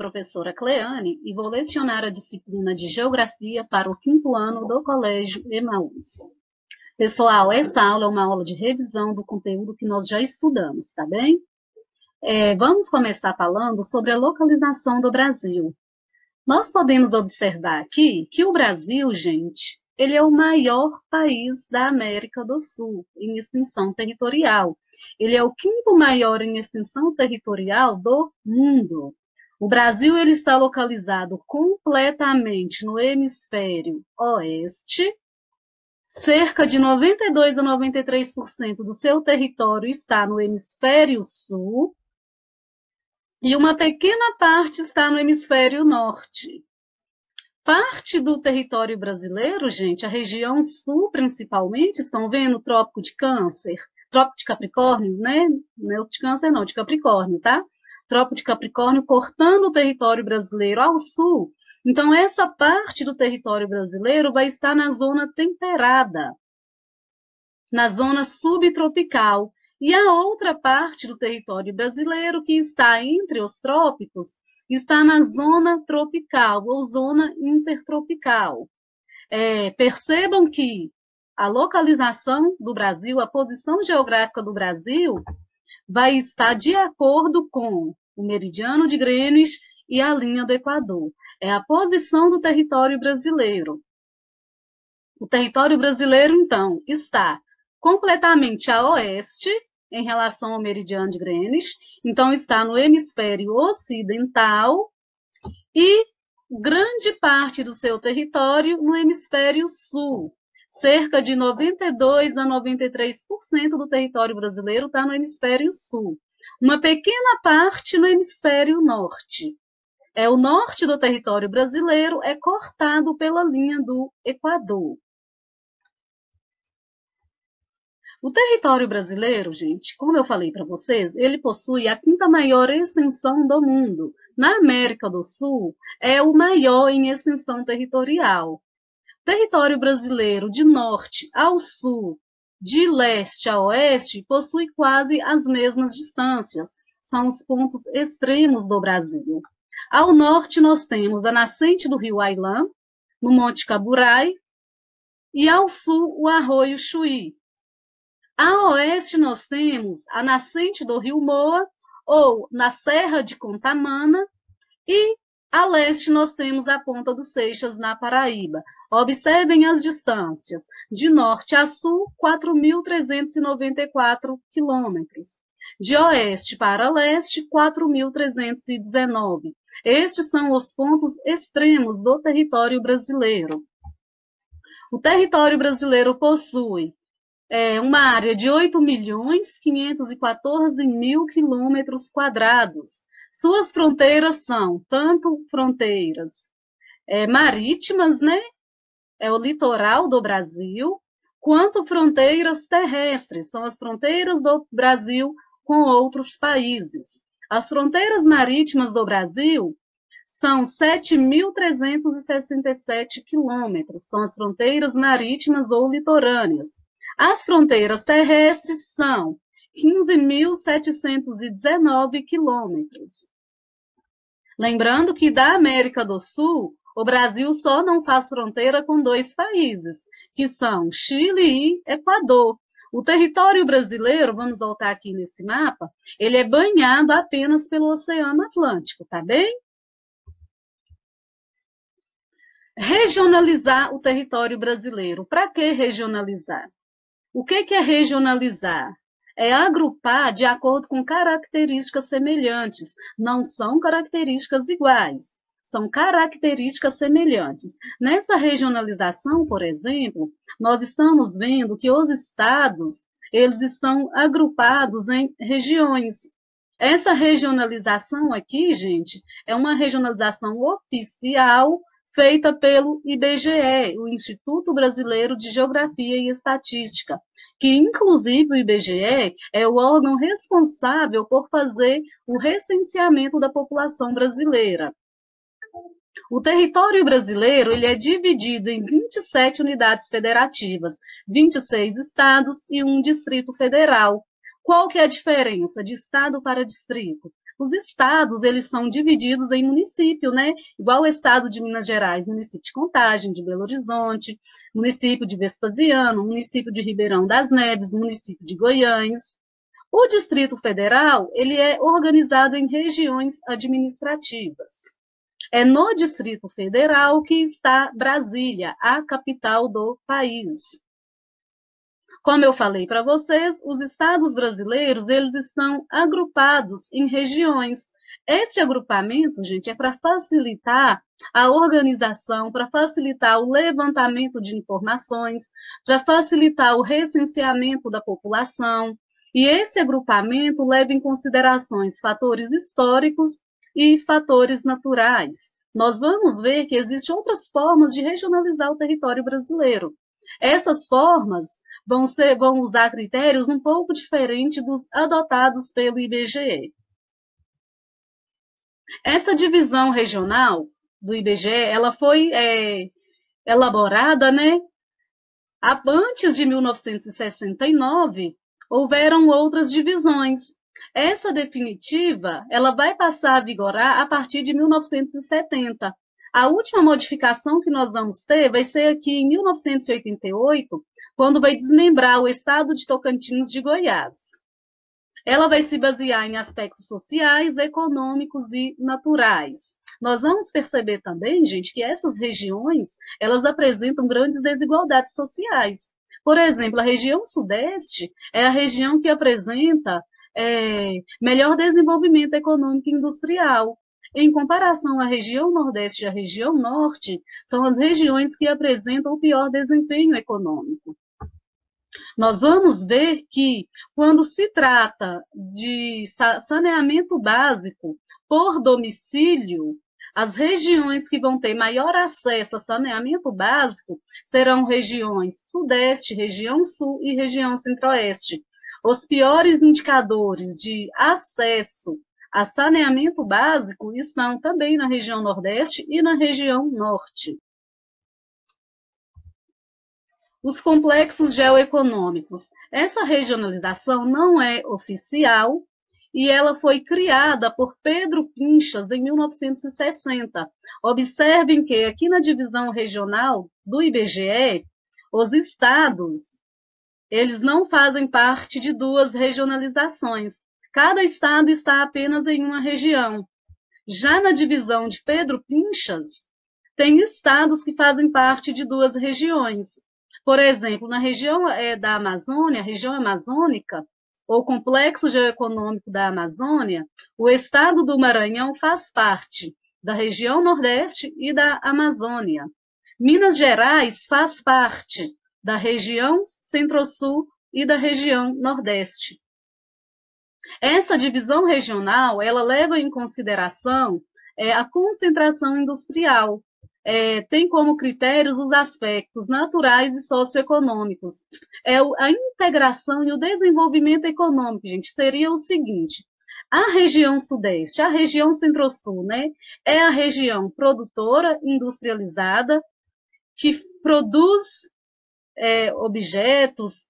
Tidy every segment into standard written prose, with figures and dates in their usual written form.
professora Cleane e vou lecionar a disciplina de Geografia para o 5º ano do Colégio Emaús. Pessoal, essa aula é uma aula de revisão do conteúdo que nós já estudamos, tá bem? Vamos começar falando sobre a localização do Brasil. Nós podemos observar aqui que o Brasil, gente, ele é o maior país da América do Sul em extensão territorial. Ele é o 5º maior em extensão territorial do mundo. O Brasil ele está localizado completamente no hemisfério oeste. Cerca de 92 a 93% do seu território está no hemisfério sul. E uma pequena parte está no hemisfério norte. Parte do território brasileiro, gente, a região sul principalmente, estão vendo o Trópico de Câncer? Trópico de Capricórnio, né? Não é de Câncer não, de Capricórnio, tá? Trópico de Capricórnio cortando o território brasileiro ao sul. Então, essa parte do território brasileiro vai estar na zona temperada, na zona subtropical. E a outra parte do território brasileiro, que está entre os trópicos, está na zona tropical ou zona intertropical. Percebam que a localização do Brasil, a posição geográfica do Brasil, vai estar de acordo com o meridiano de Greenwich e a linha do Equador. É a posição do território brasileiro. O território brasileiro, então, está completamente a oeste, em relação ao meridiano de Greenwich, então está no hemisfério ocidental e grande parte do seu território no hemisfério sul. Cerca de 92 a 93% do território brasileiro está no hemisfério sul. Uma pequena parte no hemisfério norte. O norte do território brasileiro é cortado pela linha do Equador. O território brasileiro, gente, como eu falei para vocês, ele possui a 5ª maior extensão do mundo. Na América do Sul, é o maior em extensão territorial. O território brasileiro, de norte ao sul, de leste a oeste, possui quase as mesmas distâncias. São os pontos extremos do Brasil. Ao norte, nós temos a nascente do rio Ailã, no Monte Caburai, e ao sul, o arroio Chuí. A oeste, nós temos a nascente do rio Moa, ou na Serra de Contamana, e a leste nós temos a Ponta dos Seixas, na Paraíba. Observem as distâncias. De norte a sul, 4.394 quilômetros. De oeste para leste, 4.319. Estes são os pontos extremos do território brasileiro. O território brasileiro possui uma área de 8.514.000 quilômetros quadrados. Suas fronteiras são tanto fronteiras marítimas, né? O litoral do Brasil, quanto fronteiras terrestres, são as fronteiras do Brasil com outros países. As fronteiras marítimas do Brasil são 7.367 quilômetros, são as fronteiras marítimas ou litorâneas. As fronteiras terrestres são 15.719 quilômetros. Lembrando que da América do Sul, o Brasil só não faz fronteira com 2 países, que são Chile e Equador. O território brasileiro, vamos voltar aqui nesse mapa, ele é banhado apenas pelo Oceano Atlântico, tá bem? Regionalizar o território brasileiro. Para que regionalizar? O que é regionalizar? É agrupar de acordo com características semelhantes. Não são características iguais, são características semelhantes. Nessa regionalização, por exemplo, nós estamos vendo que os estados, eles estão agrupados em regiões. Essa regionalização aqui, gente, é uma regionalização oficial feita pelo IBGE, o Instituto Brasileiro de Geografia e Estatística, que inclusive o IBGE é o órgão responsável por fazer o recenseamento da população brasileira. O território brasileiro ele é dividido em 27 unidades federativas, 26 estados e um distrito federal. Qual que é a diferença de estado para distrito? Os estados, eles são divididos em município, né? Igual o estado de Minas Gerais, município de Contagem, de Belo Horizonte, município de Vespasiano, município de Ribeirão das Neves, município de Goiânia. O Distrito Federal, ele é organizado em regiões administrativas. É no Distrito Federal que está Brasília, a capital do país. Como eu falei para vocês, os estados brasileiros, eles estão agrupados em regiões. Este agrupamento, gente, é para facilitar a organização, para facilitar o levantamento de informações, para facilitar o recenseamento da população. E esse agrupamento leva em considerações fatores históricos e fatores naturais. Nós vamos ver que existem outras formas de regionalizar o território brasileiro. Essas formas vão usar critérios um pouco diferentes dos adotados pelo IBGE. Essa divisão regional do IBGE, ela foi elaborada, né? Antes de 1969, houveram outras divisões. Essa definitiva, ela vai passar a vigorar a partir de 1970. A última modificação que nós vamos ter vai ser aqui em 1988, quando vai desmembrar o estado de Tocantins de Goiás. Ela vai se basear em aspectos sociais, econômicos e naturais. Nós vamos perceber também, gente, que essas regiões, elas apresentam grandes desigualdades sociais. Por exemplo, a região sudeste é a região que apresenta melhor desenvolvimento econômico e industrial. Em comparação à região Nordeste e à região Norte, são as regiões que apresentam o pior desempenho econômico. Nós vamos ver que, quando se trata de saneamento básico por domicílio, as regiões que vão ter maior acesso a saneamento básico serão regiões Sudeste, região Sul e região Centro-Oeste. Os piores indicadores de acesso a saneamento básico estão também na região Nordeste e na região Norte. Os complexos geoeconômicos. Essa regionalização não é oficial e ela foi criada por Pedro Pinchas em 1960. Observem que aqui na divisão regional do IBGE, os estados, eles não fazem parte de duas regionalizações. Cada estado está apenas em uma região. Já na divisão de Pedro Pinchas, tem estados que fazem parte de duas regiões. Por exemplo, na região da Amazônia, região amazônica, ou complexo geoeconômico da Amazônia, o estado do Maranhão faz parte da região Nordeste e da Amazônia. Minas Gerais faz parte da região Centro-Sul e da região Nordeste. Essa divisão regional, ela leva em consideração a concentração industrial. Tem como critérios os aspectos naturais e socioeconômicos. A integração e o desenvolvimento econômico, gente, seria o seguinte: a região Sudeste, a região Centro-Sul, né, é a região produtora, industrializada, que produz objetos,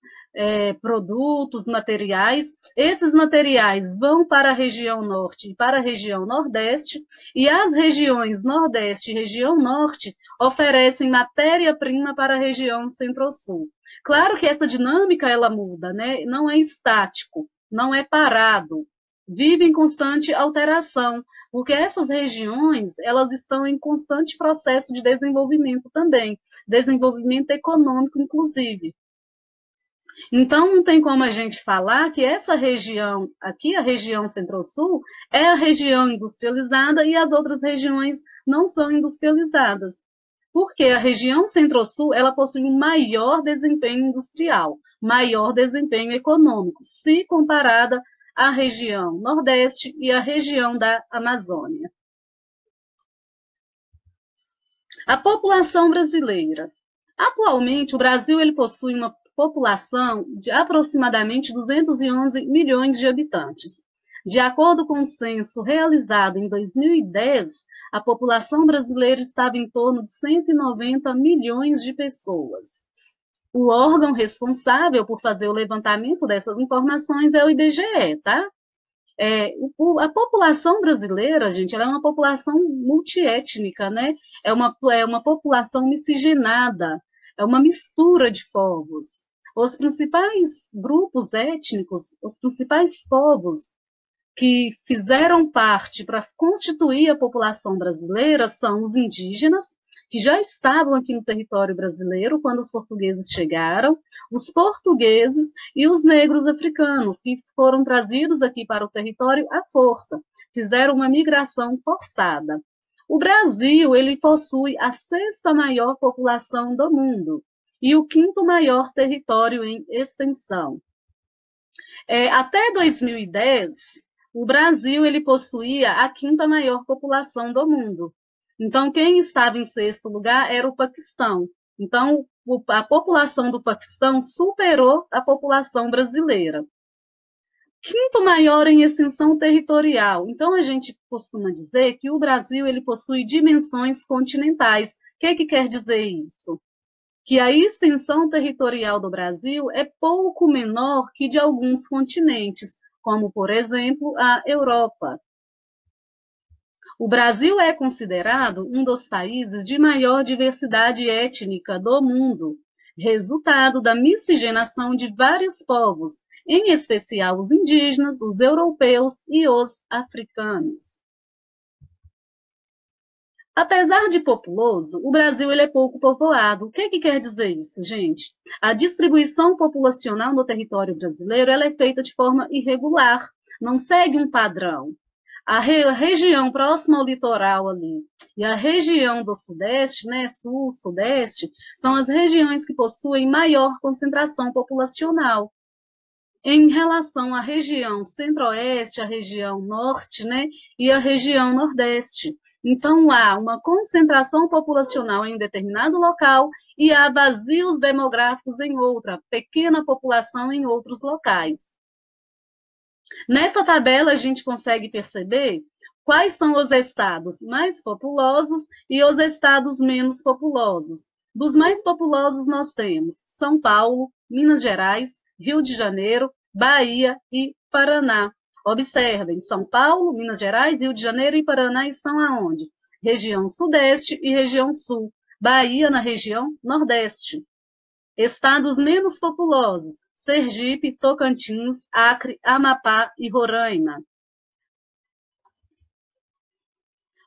produtos, materiais. Esses materiais vão para a região Norte e para a região Nordeste, e as regiões Nordeste e região Norte oferecem matéria-prima para a região Centro-Sul. Claro que essa dinâmica ela muda, né? Não é estático, não é parado, vive em constante alteração, porque essas regiões elas estão em constante processo de desenvolvimento também, desenvolvimento econômico, inclusive. Então, não tem como a gente falar que essa região, aqui a região Centro-Sul, é a região industrializada e as outras regiões não são industrializadas. Porque a região Centro-Sul, ela possui um maior desempenho industrial, maior desempenho econômico, se comparada à região Nordeste e à região da Amazônia. A população brasileira. Atualmente, o Brasil ele possui uma população de aproximadamente 211 milhões de habitantes. De acordo com o censo realizado em 2010, a população brasileira estava em torno de 190 milhões de pessoas. O órgão responsável por fazer o levantamento dessas informações é o IBGE, tá? A população brasileira, gente, ela é uma população multiétnica, né? É uma população miscigenada, é uma mistura de povos. Os principais grupos étnicos, os principais povos que fizeram parte para constituir a população brasileira são os indígenas, que já estavam aqui no território brasileiro quando os portugueses chegaram, os portugueses e os negros africanos, que foram trazidos aqui para o território à força, fizeram uma migração forçada. O Brasil, ele possui a sexta maior população do mundo e o quinto maior território em extensão. Até 2010, o Brasil ele possuía a quinta maior população do mundo. Então, quem estava em sexto lugar era o Paquistão. Então, a população do Paquistão superou a população brasileira. Quinto maior em extensão territorial. Então, a gente costuma dizer que o Brasil ele possui dimensões continentais. O que quer dizer isso? Que a extensão territorial do Brasil é pouco menor que de alguns continentes, como, por exemplo, a Europa. O Brasil é considerado um dos países de maior diversidade étnica do mundo, resultado da miscigenação de vários povos, em especial os indígenas, os europeus e os africanos. Apesar de populoso, o Brasil ele é pouco povoado. O que quer dizer isso, gente? A distribuição populacional no território brasileiro ela é feita de forma irregular, não segue um padrão. A região próxima ao litoral ali e a região do sudeste, né, sul, sudeste, são as regiões que possuem maior concentração populacional. Em relação à região centro-oeste, a região norte, né, e a região nordeste. Então, há uma concentração populacional em determinado local e há vazios demográficos em outra, pequena população em outros locais. Nessa tabela, a gente consegue perceber quais são os estados mais populosos e os estados menos populosos. Dos mais populosos, nós temos São Paulo, Minas Gerais, Rio de Janeiro, Bahia e Paraná. Observem, São Paulo, Minas Gerais, Rio de Janeiro e Paraná estão aonde? Região Sudeste e região Sul. Bahia na região Nordeste. Estados menos populosos, Sergipe, Tocantins, Acre, Amapá e Roraima.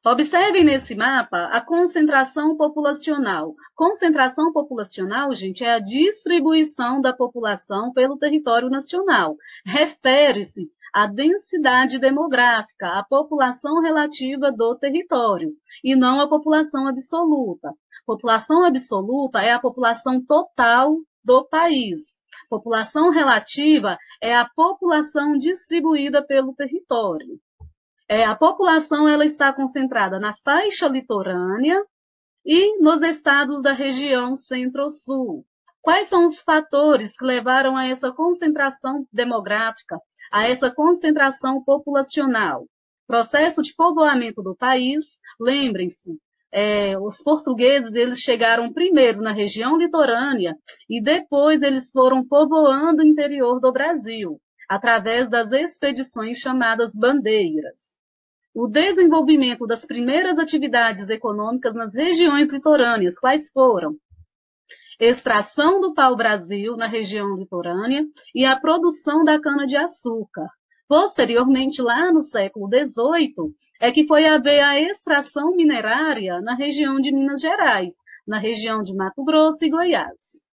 Observem nesse mapa a concentração populacional. Concentração populacional, gente, é a distribuição da população pelo território nacional. Refere-se à densidade demográfica, à população relativa do território, e não à população absoluta. População absoluta é a população total do país. População relativa é a população distribuída pelo território. A população ela está concentrada na faixa litorânea e nos estados da região centro-sul. Quais são os fatores que levaram a essa concentração demográfica, a essa concentração populacional? Processo de povoamento do país, lembrem-se, os portugueses eles chegaram primeiro na região litorânea e depois eles foram povoando o interior do Brasil, através das expedições chamadas bandeiras. O desenvolvimento das primeiras atividades econômicas nas regiões litorâneas, quais foram? Extração do pau-brasil na região litorânea e a produção da cana-de-açúcar. Posteriormente, lá no século XVIII, é que foi haver a extração minerária na região de Minas Gerais, na região de Mato Grosso e Goiás.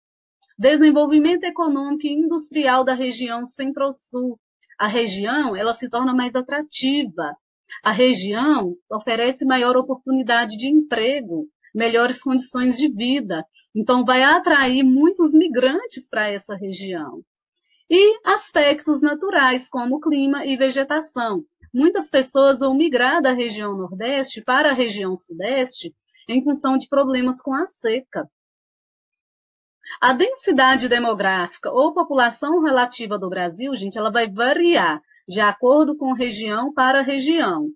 Desenvolvimento econômico e industrial da região centro-sul. A região ela se torna mais atrativa. A região oferece maior oportunidade de emprego, melhores condições de vida. Então, vai atrair muitos migrantes para essa região. E aspectos naturais, como clima e vegetação. Muitas pessoas vão migrar da região nordeste para a região sudeste em função de problemas com a seca. A densidade demográfica ou população relativa do Brasil, gente, ela vai variar de acordo com região para região.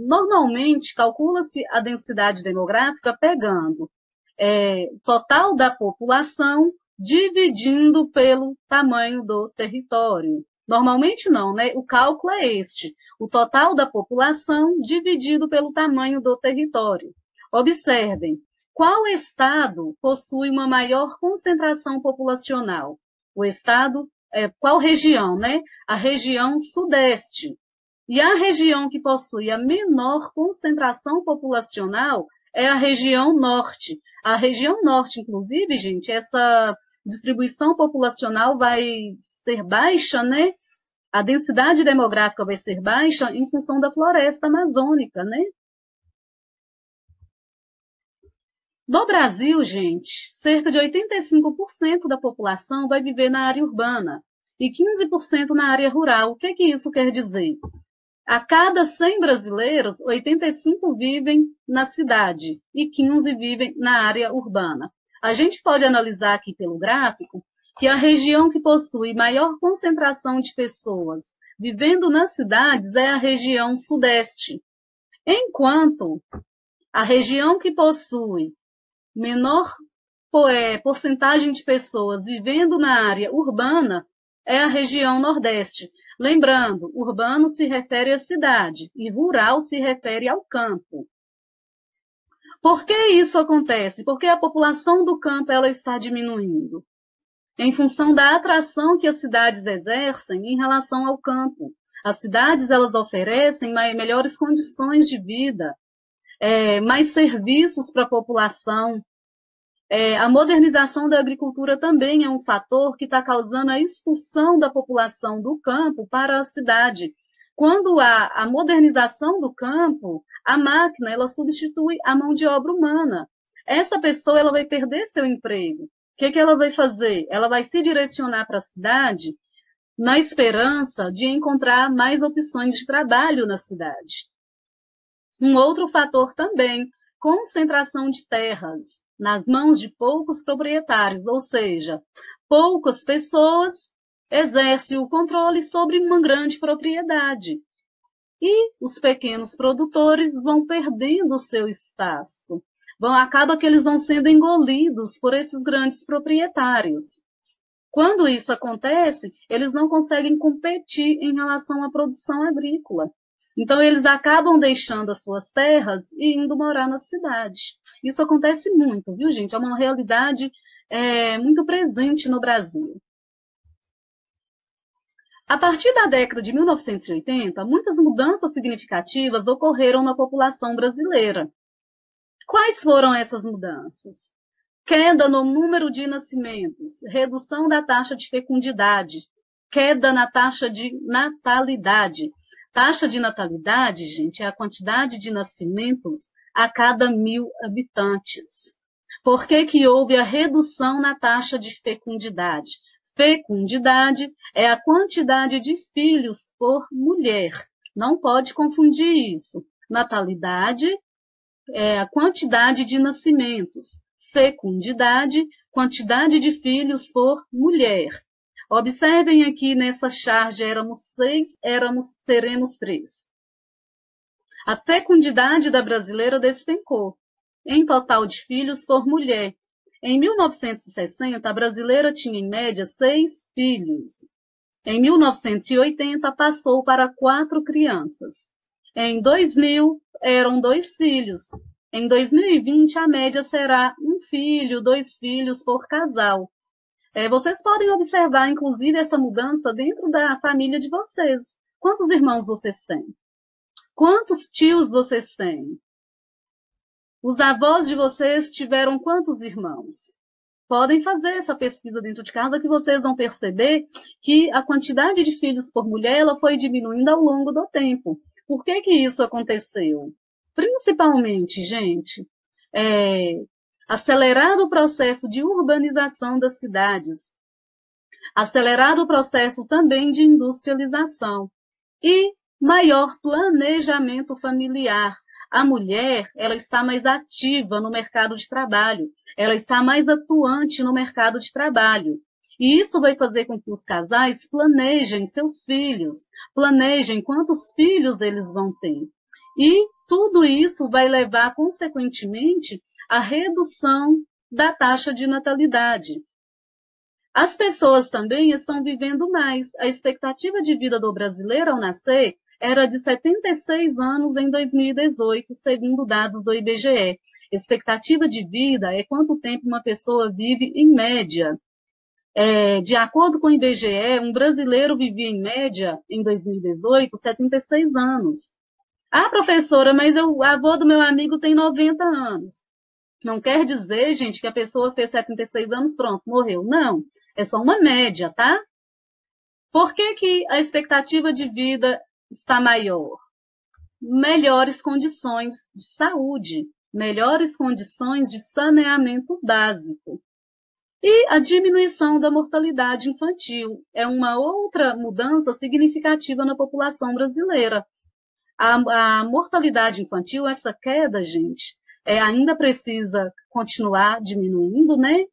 Normalmente, calcula-se a densidade demográfica pegando total da população dividindo pelo tamanho do território. Normalmente não, né? O cálculo é este: o total da população dividido pelo tamanho do território. Observem, qual estado possui uma maior concentração populacional? O estado, qual região, né? A região sudeste. E a região que possui a menor concentração populacional é a região norte. A região norte, inclusive, gente, essa distribuição populacional vai ser baixa, né? A densidade demográfica vai ser baixa em função da floresta amazônica, né? No Brasil, gente, cerca de 85% da população vai viver na área urbana e 15% na área rural. O que isso quer dizer? A cada 100 brasileiros, 85 vivem na cidade e 15 vivem na área urbana. A gente pode analisar aqui pelo gráfico que a região que possui maior concentração de pessoas vivendo nas cidades é a região sudeste, enquanto a região que possui menor porcentagem de pessoas vivendo na área urbana é a região nordeste. Lembrando, urbano se refere à cidade e rural se refere ao campo. Por que isso acontece? Porque a população do campo ela está diminuindo em função da atração que as cidades exercem em relação ao campo. As cidades elas oferecem melhores condições de vida, mais serviços para a população. A modernização da agricultura também é um fator que está causando a expulsão da população do campo para a cidade. Quando há a modernização do campo, a máquina ela substitui a mão de obra humana. Essa pessoa ela vai perder seu emprego. O que ela vai fazer? Ela vai se direcionar para a cidade na esperança de encontrar mais opções de trabalho na cidade. Um outro fator também, concentração de terras nas mãos de poucos proprietários, ou seja, poucas pessoas exercem o controle sobre uma grande propriedade. E os pequenos produtores vão perdendo o seu espaço. Acaba que eles vão sendo engolidos por esses grandes proprietários. Quando isso acontece, eles não conseguem competir em relação à produção agrícola. Então, eles acabam deixando as suas terras e indo morar na cidade. Isso acontece muito, viu, gente? É uma realidade muito presente no Brasil. A partir da década de 1980, muitas mudanças significativas ocorreram na população brasileira. Quais foram essas mudanças? Queda no número de nascimentos, redução da taxa de fecundidade, queda na taxa de natalidade. Taxa de natalidade, gente, é a quantidade de nascimentos a cada 1.000 habitantes. Por que houve a redução na taxa de fecundidade? Fecundidade é a quantidade de filhos por mulher. Não pode confundir isso. Natalidade é a quantidade de nascimentos. Fecundidade, quantidade de filhos por mulher. Observem aqui nessa charge, éramos 6, seremos 3. A fecundidade da brasileira despencou, em total de filhos por mulher. Em 1960, a brasileira tinha em média 6 filhos. Em 1980, passou para 4 crianças. Em 2000, eram 2 filhos. Em 2020, a média será 1 filho, 2 filhos por casal. Vocês podem observar, inclusive, essa mudança dentro da família de vocês. Quantos irmãos vocês têm? Quantos tios vocês têm? Os avós de vocês tiveram quantos irmãos? Podem fazer essa pesquisa dentro de casa que vocês vão perceber que a quantidade de filhos por mulher ela foi diminuindo ao longo do tempo. Por que isso aconteceu? Principalmente, gente, acelerado o processo de urbanização das cidades, acelerado o processo também de industrialização e maior planejamento familiar. A mulher, ela está mais ativa no mercado de trabalho, ela está mais atuante no mercado de trabalho. E isso vai fazer com que os casais planejem seus filhos, planejem quantos filhos eles vão ter. E tudo isso vai levar, consequentemente, à redução da taxa de natalidade. As pessoas também estão vivendo mais. A expectativa de vida do brasileiro ao nascer era de 76 anos em 2018, segundo dados do IBGE. Expectativa de vida é quanto tempo uma pessoa vive em média. De acordo com o IBGE, um brasileiro vivia em média, em 2018, 76 anos. Ah, professora, mas o avô do meu amigo tem 90 anos. Não quer dizer, gente, que a pessoa fez 76 anos, pronto, morreu. Não, é só uma média, tá? Por que a expectativa de vida está maior? Melhores condições de saúde, melhores condições de saneamento básico. E a diminuição da mortalidade infantil é uma outra mudança significativa na população brasileira. A mortalidade infantil, essa queda, gente, ainda precisa continuar diminuindo, né?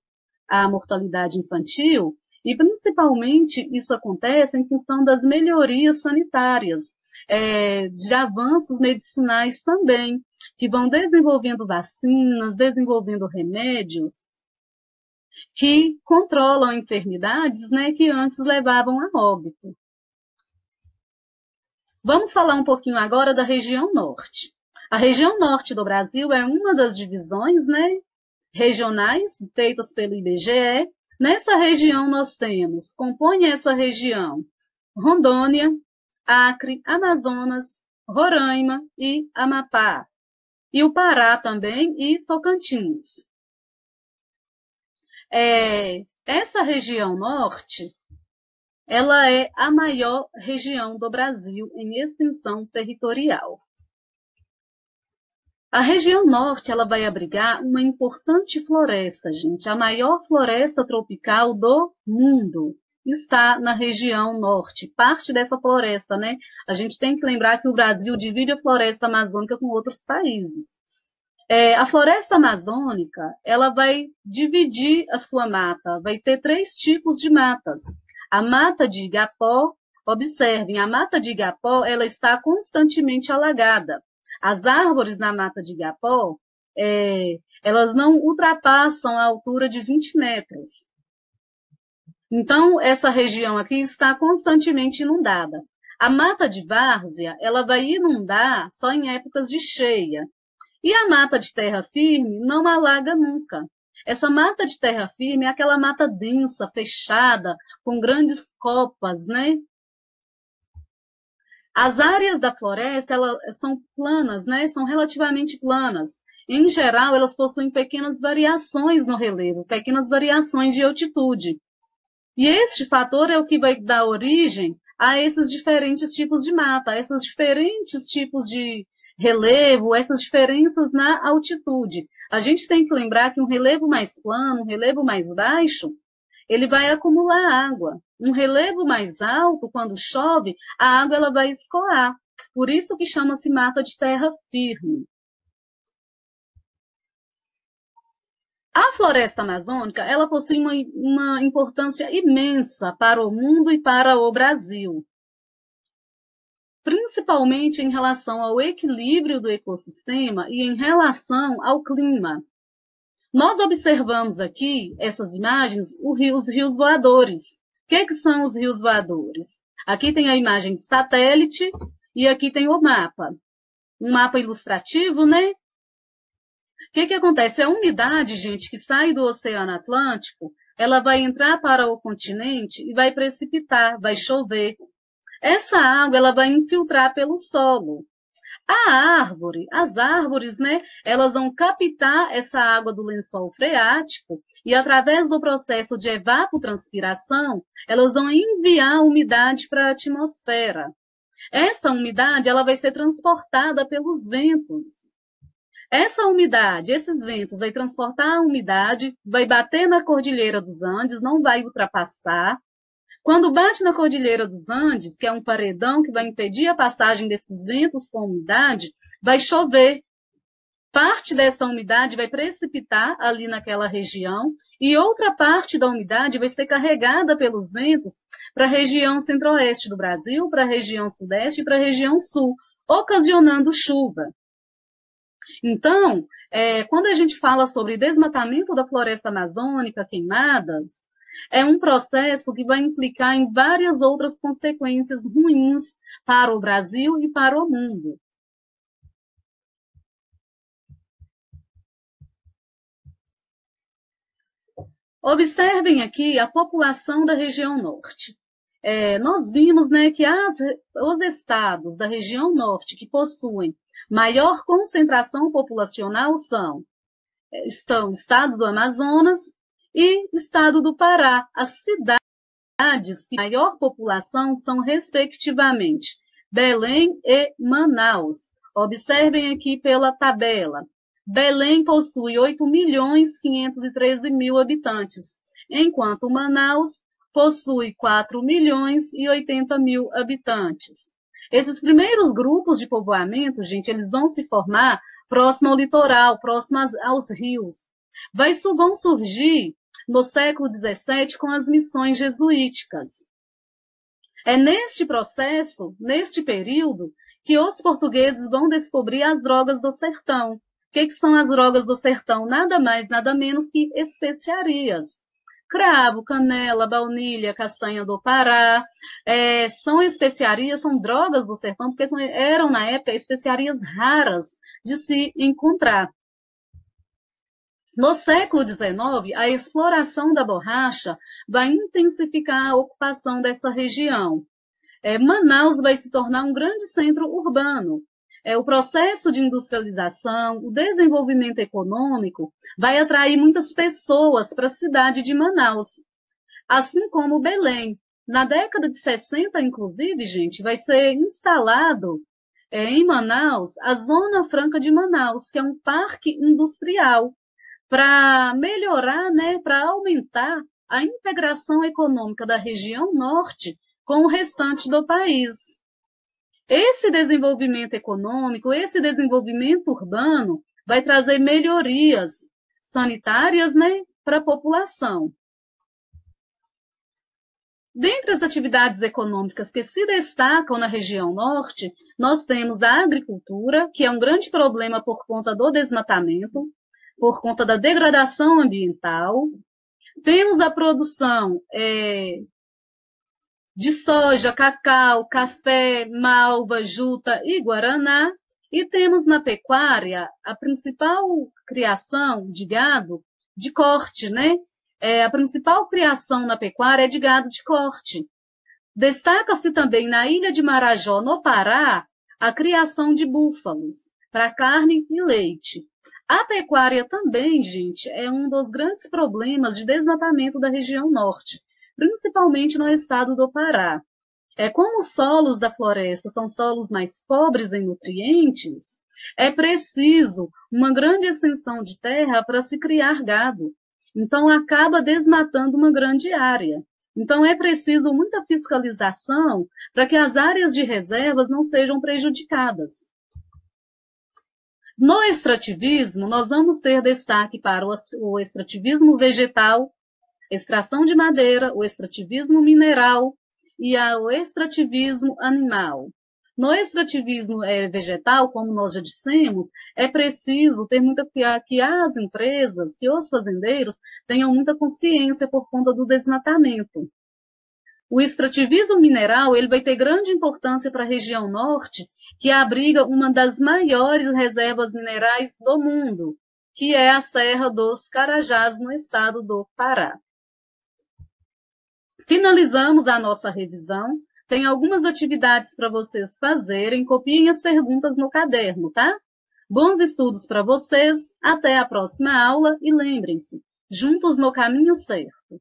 A mortalidade infantil, e principalmente isso acontece em função das melhorias sanitárias, de avanços medicinais também, que vão desenvolvendo vacinas, desenvolvendo remédios, que controlam enfermidades, né, que antes levavam a óbito. Vamos falar um pouquinho agora da região norte. A região norte do Brasil é uma das divisões, né, regionais feitas pelo IBGE. Nessa região nós temos, compõe essa região, Rondônia, Acre, Amazonas, Roraima e Amapá. E o Pará também e Tocantins. Essa região norte, ela é a maior região do Brasil em extensão territorial. A região norte, ela vai abrigar uma importante floresta, gente. A maior floresta tropical do mundo está na região norte. Parte dessa floresta, né? A gente tem que lembrar que o Brasil divide a floresta amazônica com outros países. A floresta amazônica, ela vai dividir a sua mata, vai ter 3 tipos de matas. A mata de igapó, observem, a mata de igapó, ela está constantemente alagada. As árvores na mata de igapó, elas não ultrapassam a altura de 20 metros. Então, essa região aqui está constantemente inundada. A mata de várzea, ela vai inundar só em épocas de cheia. E a mata de terra firme não alaga nunca. Essa mata de terra firme é aquela mata densa, fechada, com grandes copas, né? As áreas da floresta, elas são planas, né? São relativamente planas. Em geral, elas possuem pequenas variações no relevo, pequenas variações de altitude. E este fator é o que vai dar origem a esses diferentes tipos de mata, a esses diferentes tipos de relevo, essas diferenças na altitude. A gente tem que lembrar que um relevo mais plano, um relevo mais baixo, ele vai acumular água. Um relevo mais alto, quando chove, a água ela vai escoar. Por isso que chama-se mata de terra firme. A floresta amazônica, ela possui uma importância imensa para o mundo e para o Brasil, principalmente em relação ao equilíbrio do ecossistema e em relação ao clima. Nós observamos aqui, essas imagens, os rios voadores. O que são os rios voadores? Aqui tem a imagem de satélite e aqui tem o mapa. Um mapa ilustrativo, né? O que acontece? A umidade, gente, que sai do Oceano Atlântico, ela vai entrar para o continente e vai precipitar, vai chover. Essa água ela vai infiltrar pelo solo. As árvores, né, elas vão captar essa água do lençol freático e, através do processo de evapotranspiração, elas vão enviar a umidade para a atmosfera. Essa umidade ela vai ser transportada pelos ventos. Essa umidade, esses ventos, vai transportar a umidade, vai bater na Cordilheira dos Andes, não vai ultrapassar. Quando bate na Cordilheira dos Andes, que é um paredão que vai impedir a passagem desses ventos com umidade, vai chover. Parte dessa umidade vai precipitar ali naquela região e outra parte da umidade vai ser carregada pelos ventos para a região centro-oeste do Brasil, para a região sudeste e para a região sul, ocasionando chuva. Então, quando a gente fala sobre desmatamento da floresta amazônica, queimadas, é um processo que vai implicar em várias outras consequências ruins para o Brasil e para o mundo. Observem aqui a população da região norte. Nós vimos, né, que os estados da região norte que possuem maior concentração populacional estão o estado do Amazonas e o estado do Pará. As cidades que maior população são, respectivamente, Belém e Manaus. Observem aqui pela tabela. Belém possui 8.513.000 habitantes, enquanto Manaus possui 4.080.000 habitantes. Esses primeiros grupos de povoamento, gente, eles vão se formar próximo ao litoral, próximo aos rios. Vão surgir no século XVII com as missões jesuíticas. É neste processo, neste período, que os portugueses vão descobrir as drogas do sertão. O que são as drogas do sertão? Nada mais, nada menos que especiarias. Cravo, canela, baunilha, castanha do Pará, são especiarias, são drogas do sertão, porque eram, na época, especiarias raras de se encontrar. No século XIX, a exploração da borracha vai intensificar a ocupação dessa região. Manaus vai se tornar um grande centro urbano. O processo de industrialização, o desenvolvimento econômico, vai atrair muitas pessoas para a cidade de Manaus, assim como Belém. Na década de 60, inclusive, gente, vai ser instalado em Manaus a Zona Franca de Manaus, que é um parque industrial, para melhorar, né, para aumentar a integração econômica da região norte com o restante do país. Esse desenvolvimento econômico, esse desenvolvimento urbano vai trazer melhorias sanitárias, né, para a população. Dentre as atividades econômicas que se destacam na região norte, nós temos a agricultura, que é um grande problema por conta do desmatamento, por conta da degradação ambiental. Temos a produção de soja, cacau, café, malva, juta e guaraná. E temos na pecuária a principal criação de gado de corte, né? A principal criação na pecuária é de gado de corte. Destaca-se também na ilha de Marajó, no Pará, a criação de búfalos para carne e leite. A pecuária também, gente, é um dos grandes problemas de desmatamento da região norte, principalmente no estado do Pará. Como os solos da floresta são solos mais pobres em nutrientes, é preciso uma grande extensão de terra para se criar gado. Então, acaba desmatando uma grande área. Então, é preciso muita fiscalização para que as áreas de reservas não sejam prejudicadas. No extrativismo, nós vamos ter destaque para o extrativismo vegetal, extração de madeira, o extrativismo mineral e o extrativismo animal. No extrativismo vegetal, como nós já dissemos, é preciso ter que as empresas, que os fazendeiros tenham muita consciência por conta do desmatamento. O extrativismo mineral ele vai ter grande importância para a região norte, que abriga uma das maiores reservas minerais do mundo, que é a Serra dos Carajás, no estado do Pará. Finalizamos a nossa revisão. Tem algumas atividades para vocês fazerem. Copiem as perguntas no caderno, tá? Bons estudos para vocês. Até a próxima aula e lembrem-se, juntos no caminho certo.